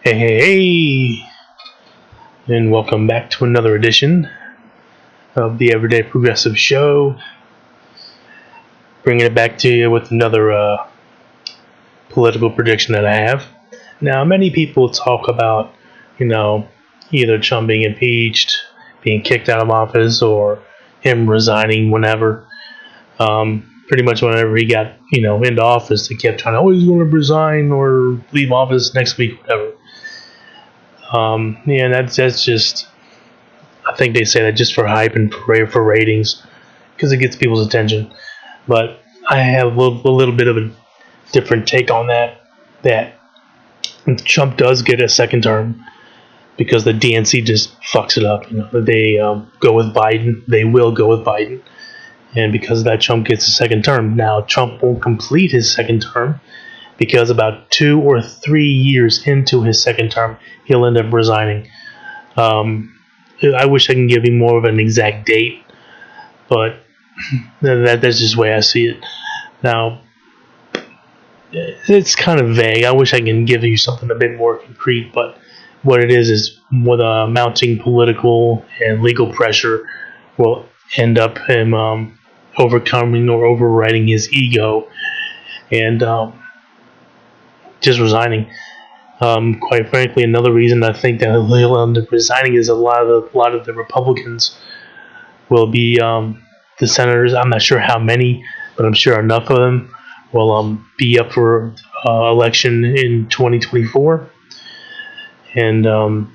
Hey, and welcome back to another edition of the Everyday Progressive Show. Bringing it back to you with another political prediction that I have. Now, many people talk about, either Trump being impeached, being kicked out of office, or him resigning whenever. Pretty much whenever he got, into office, they kept trying to, he's going to resign or leave office next week, whatever. That's just. I think they say that just for hype and for ratings, because it gets people's attention. But I have a little bit of a different take on that. That Trump does get a second term because the DNC just fucks it up. They go with Biden. They will go with Biden, and because of that, Trump gets a second term. Now Trump won't complete his second term because about 2 or 3 years into his second term, he'll end up resigning. I wish I can give you more of an exact date, but that's just the way I see it. Now, it's kind of vague. I wish I can give you something a bit more concrete, but what it is with mounting political and legal pressure will end up him overcoming or overriding his ego and just resigning. Quite frankly, another reason I think that he'll end up resigning is a lot of the Republicans will be the senators. I'm not sure how many, but I'm sure enough of them will be up for election in 2024, and they'll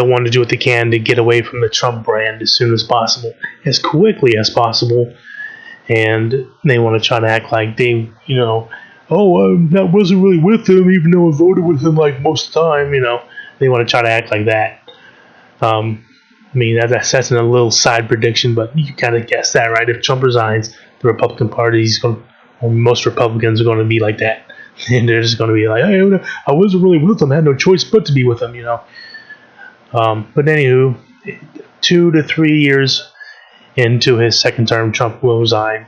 want to do what they can to get away from the Trump brand as soon as possible, as quickly as possible, and they want to try to act like they, that wasn't really with him, even though I voted with him like most of the time. They want to try to act like that. That's a little side prediction, but you kind of guess that, right? If Trump resigns, the Republican Party most Republicans are going to be like that, and they're just going to be like, "Hey, I wasn't really with him. I had no choice but to be with him," But anywho, 2 to 3 years into his second term, Trump will resign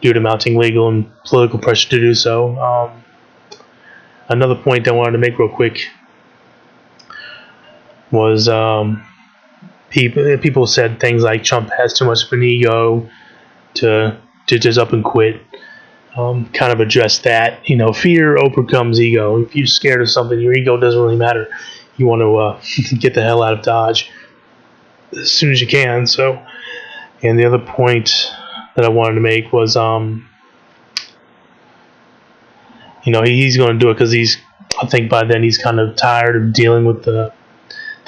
due to mounting legal and political pressure to do so. Another point I wanted to make real quick was people said things like Trump has too much of an ego to just up and quit. Kind of address that. Fear overcomes ego. If you're scared of something, your ego doesn't really matter. You want to get the hell out of Dodge as soon as you can. So, and the other point that I wanted to make was, he's going to do it because I think by then he's kind of tired of dealing with the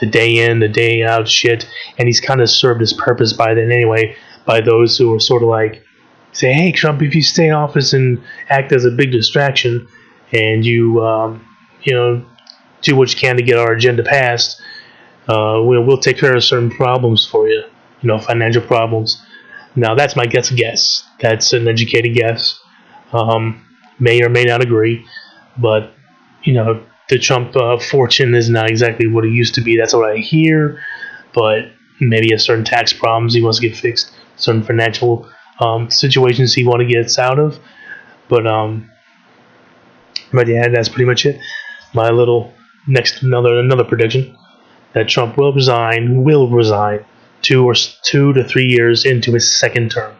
day in, the day out shit, and he's kind of served his purpose by then anyway, by those who are sort of like, say, hey, Trump, if you stay in office and act as a big distraction, and you, do what you can to get our agenda passed, we'll take care of certain problems for you, financial problems. Now, that's my guess. That's an educated guess. May or may not agree, but, the Trump fortune is not exactly what it used to be. That's what I hear, but maybe a certain tax problems he wants to get fixed, certain financial situations he wants to get out of. But yeah, that's pretty much it. My little another prediction that Trump will resign 2 to 3 years into his second term.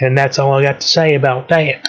And that's all I got to say about that.